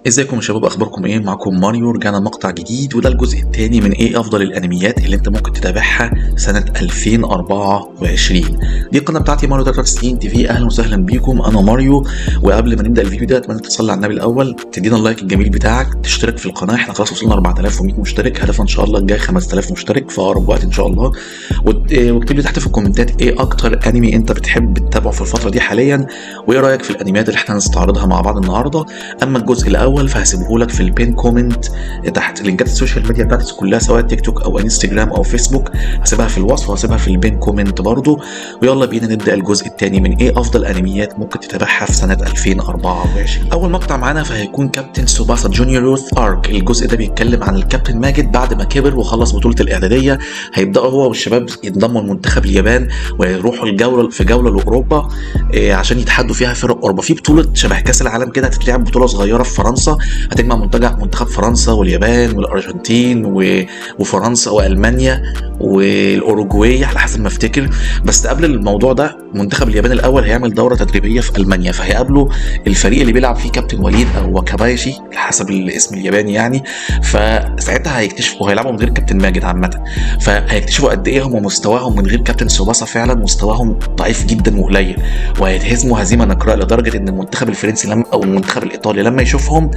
ازيكم يا شباب، اخباركم ايه؟ معكم ماريو. رجعنا مقطع جديد، وده الجزء الثاني من ايه افضل الانميات اللي انت ممكن تتابعها سنه 2024. دي القناه بتاعتي ماريو 63 تي في. اهلا وسهلا بيكم، انا ماريو. وقبل ما نبدا الفيديو ده اتمنى تصلي على النبي الاول، تدينا اللايك الجميل بتاعك، تشترك في القناه. احنا خلاص وصلنا 4100 مشترك، هدفنا ان شاء الله الجاي 5000 مشترك في اقرب وقت ان شاء الله. واكتب لي تحت في الكومنتات ايه اكتر انمي انت بتحب تتابعه في الفتره دي حاليا، وايه رايك في الانميات اللي احنا هنستعرضها مع بعض النهارده. اما الجزء الاول فهسيبه لك في البين كومنت تحت. لينكات السوشيال ميديا بتاعتي كلها سواء تيك توك او انستجرام او فيسبوك هسيبها في الوصف، وهسيبها في البين كومنت برضو. ويلا بينا نبدا الجزء الثاني من ايه افضل انميات ممكن تتابعها في سنه 2024. اول مقطع معانا فهيكون كابتن سوباسا جونيور يوث ارك. الجزء ده بيتكلم عن الكابتن ماجد بعد ما كبر وخلص بطوله الاعداديه. هيبداوا هو والشباب ينضموا لمنتخب اليابان ويروحوا الجوله في جوله لاوروبا عشان يتحدوا فيها فرق اوروبا في بطوله شبه كاس العالم كده. هتتلعب بطوله صغيره في فرنسا، هتجمع منتخب فرنسا واليابان والارجنتين وفرنسا والمانيا والاوروجواي على حسب ما افتكر. بس قبل الموضوع ده منتخب اليابان الاول هيعمل دوره تدريبيه في المانيا، فهيقابلوا الفريق اللي بيلعب فيه كابتن وليد او وكابايشي حسب الاسم الياباني يعني. فساعتها هيكتشفوا هيلعبوا من غير كابتن ماجد عامه، فهيكتشفوا قد ايه هم مستواهم من غير كابتن سوباسا فعلا مستواهم ضعيف جدا وقليل، وهيتهزموا هزيمه نكراء لدرجه ان المنتخب الفرنسي او المنتخب الايطالي لما يشوفهم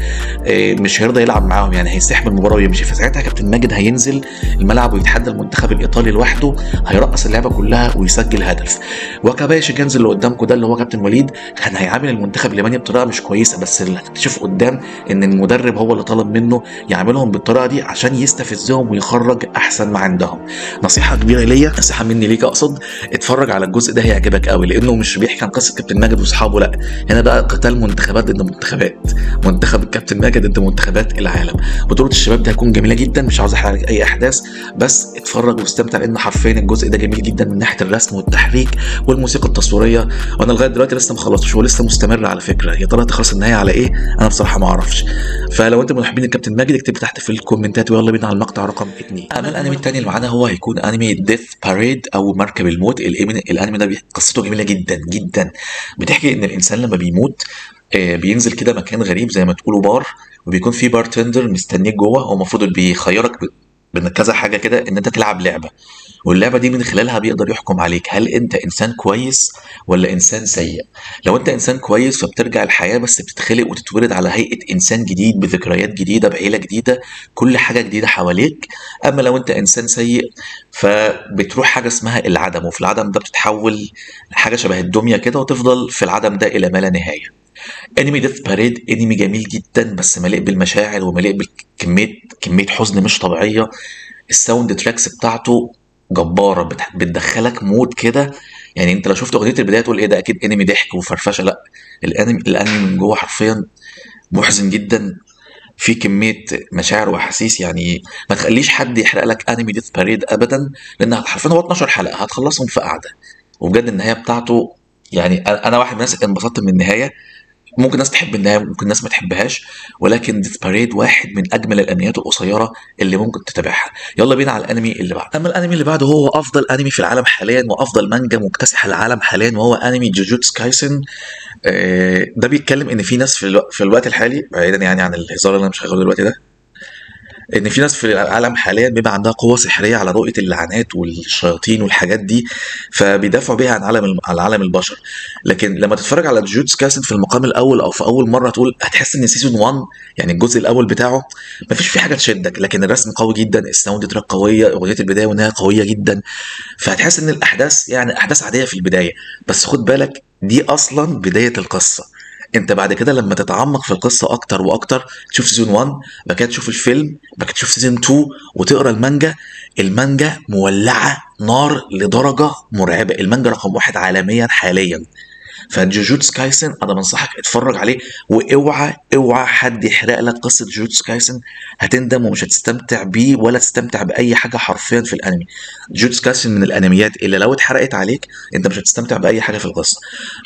مش هيرضى يلعب معاهم، يعني هيسحب المباراه ويمشي. فساعتها كابتن ماجد هينزل الملعب ويتحدى المنتخب الايطالي لوحده، هيرقص اللعبه كلها ويسجل هدف. وكابايشي كنز اللي قدامكم ده اللي هو كابتن وليد كان هيعامل المنتخب الياباني بطريقه مش كويسه، بس اللي هتكتشف قدام ان المدرب هو اللي طلب منه يعملهم بالطريقه دي عشان يستفزهم ويخرج احسن ما عندهم. نصيحه كبيره ليا، نصيحه مني ليك اقصد، اتفرج على الجزء ده هيعجبك قوي، لانه مش بيحكي عن قصه كابتن ماجد واصحابه، لا هنا بقى قتال منتخبات ضد منتخبات، منتخب الكابتن ماجد ضد منتخبات العالم. بطوله الشباب دي هتكون جميله جدا، مش عاوز احرق لك اي احداث، بس اتفرج واستمتع، لان حرفيا الجزء ده جميل جدا من ناحيه الرسم والتحريك والموسيقى التصويريه. وانا لغايه دلوقتي لسه ما خلصتش ولسه مستمر على فكره، يا ترى تخلص النهايه على ايه؟ انا بصراحه ما اعرفش. فلو انت من محبين الكابتن ماجد اكتب تحت في الكومنتات، ويلا بينا على المقطع رقم 2. اما الانمي الثاني اللي معانا هو هيكون انمي ديث باريد او مركب الموت. الانمي ده قصته جميله جدا جدا، بتحكي ان الانسان لما بيموت بينزل كده مكان غريب زي ما تقولوا بار، وبيكون في بارتندر مستنيك جوه. هو المفروض بيخيرك بين كذا حاجه كده ان انت تلعب لعبه، واللعبه دي من خلالها بيقدر يحكم عليك هل انت انسان كويس ولا انسان سيء. لو انت انسان كويس فبترجع الحياه، بس بتتخلق وتتولد على هيئه انسان جديد بذكريات جديده بعيله جديده، كل حاجه جديده حواليك. اما لو انت انسان سيء فبتروح حاجه اسمها العدم، وفي العدم ده بتتحول لحاجه شبه الدميه كده، وتفضل في العدم ده الى ما لا نهايه. انمي ديث باريد انمي جميل جدا، بس مليء بالمشاعر ومليء بكميه حزن مش طبيعيه. الساوند تراكس بتاعته جباره، بتدخلك مود كده. يعني انت لو شفت اغنيه البدايه تقول ايه ده، اكيد انمي ضحك وفرفشه. لا، الانمي من جوه حرفيا محزن جدا، في كميه مشاعر واحاسيس. يعني ما تخليش حد يحرق لك انمي ديث باريد ابدا، لان حرفيا هو 12 حلقه هتخلصهم في قعده. وبجد النهايه بتاعته، يعني انا واحد من الناس انبسطت من النهايه. ممكن ناس تحب النهايه، ممكن ناس ما تحبهاش، ولكن ديث باريد واحد من اجمل الانميات القصيره اللي ممكن تتابعها. يلا بينا على الانمي اللي بعده. اما الانمي اللي بعده هو افضل انمي في العالم حاليا وافضل مانجا مكتسح العالم حاليا، وهو انمي جوجوتسو كايسن. ده بيتكلم ان في ناس في الوقت الحالي، بعيدا يعني عن الهزار اللي انا مش هقوله دلوقتي ده، ان في ناس في العالم حاليا بيبقى عندها قوه سحريه على رؤيه اللعنات والشياطين والحاجات دي، فبيدافعوا بيها عن عالم البشر. لكن لما تتفرج على جوجوتسو كايسن في المقام الاول او في اول مره تقول، هتحس ان سيزون 1 يعني الجزء الاول بتاعه مفيش فيه حاجه تشدك، لكن الرسم قوي جدا، الساوند تراك قويه، اغنيه البدايه والنهايه قويه جدا. فهتحس ان الاحداث يعني احداث عاديه في البدايه، بس خد بالك دي اصلا بدايه القصه. انت بعد كده لما تتعمق في القصه اكتر واكتر، تشوف سيزون 1، بعد كده تشوف الفيلم، بعد كده تشوف سيزون 2 وتقرا المانجا مولعه نار لدرجه مرعبه. المانجا رقم 1 عالميا حاليا. فجوجوتسو كايسن انا بنصحك اتفرج عليه، اوعى حد يحرق لك قصه جوجوتسو كايسن، هتندم ومش هتستمتع بيه ولا تستمتع باي حاجه حرفيا في الانمي. جوجوتسو كايسن من الانميات اللي لو اتحرقت عليك انت مش هتستمتع باي حاجه في القصه.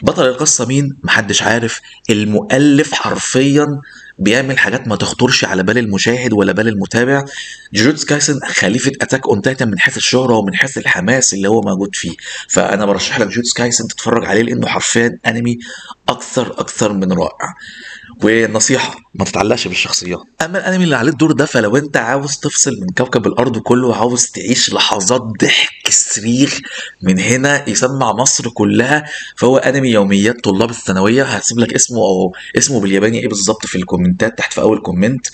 بطل القصه مين؟ محدش عارف. المؤلف حرفيا بيعمل حاجات ما تخطرش على بال المشاهد ولا بال المتابع. جوجوتسو كايسن خليفه اتاك اون تايتن من حيث الشهره ومن حيث الحماس اللي هو موجود فيه. فانا برشح لك جوجوتسو كايسن تتفرج عليه، لانه حرفيا انمي اكثر من رائع. ونصيحه، ما تتعلقش بالشخصيات. اما الانمي اللي عليه الدور ده، فلو انت عاوز تفصل من كوكب الارض كله وعاوز تعيش لحظات ضحك صريخ من هنا يسمع مصر كلها، فهو انمي يوميات طلاب الثانويه. هسيب لك اسمه او اسمه بالياباني ايه بالظبط في الكومنتات تحت في اول كومنت.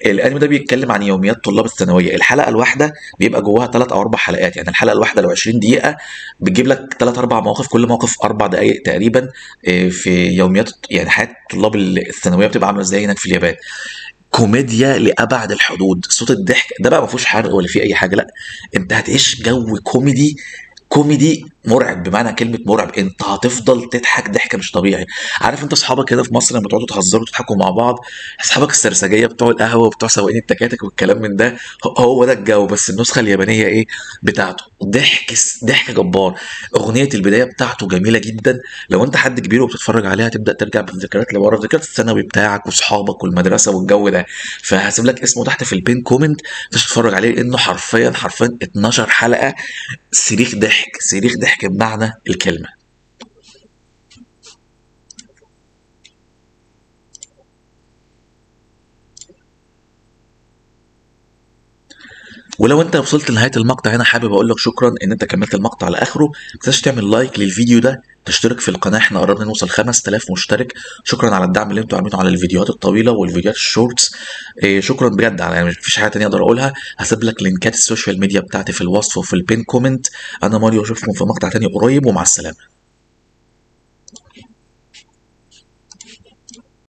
الانمي ده بيتكلم عن يوميات طلاب الثانويه. الحلقه الواحده بيبقى جواها 3 او 4 حلقات، يعني الحلقه الواحده لو 20 دقيقه بتجيب لك 3 4 مواقف، كل موقف 4 دقائق تقريبا. في يوميات يعني حياه طلاب الثانويه بتبقى عامله ازاي هناك في اليابان. كوميديا لابعد الحدود، صوت الضحك ده بقى ما فيهوش حرق ولا فيه اي حاجه، لا انت هتعيش جو كوميدي. كوميدي مرعب بمعنى كلمه مرعب، انت هتفضل تضحك ضحك مش طبيعي. عارف انت اصحابك كده في مصر لما تقعدوا تهزروا وتضحكوا مع بعض، اصحابك السرسجيه بتوع القهوه وبتوع سواقين التكاتك والكلام من ده، هو ده الجو، بس النسخه اليابانيه ايه بتاعته، ضحك ضحك جبار. اغنيه البدايه بتاعته جميله جدا. لو انت حد كبير وبتتفرج عليها تبدا ترجع بالذكريات لورا، ذكريات الثانوي بتاعك واصحابك والمدرسه والجو ده. فهسيب لك اسمه تحت في البين كومنت تتفرج عليه، لانه حرفيا حرفيا 12 حلقه صريخ ضحك، صريخ ضحك بمعنى الكلمه. ولو انت وصلت لنهايه المقطع هنا، حابب اقول لك شكرا ان انت كملت المقطع لاخره. ما تنساش تعمل لايك للفيديو ده، تشترك في القناه، احنا قربنا نوصل 5000 مشترك. شكرا على الدعم اللي انتوا عاملينه على الفيديوهات الطويله والفيديوهات الشورتس. شكرا بجد، على يعني مفيش حاجه تانية اقدر اقولها. هسيب لك لينكات السوشيال ميديا بتاعتي في الوصف وفي البين كومنت. انا ماريو، اشوفكم في مقطع تاني قريب، ومع السلامه.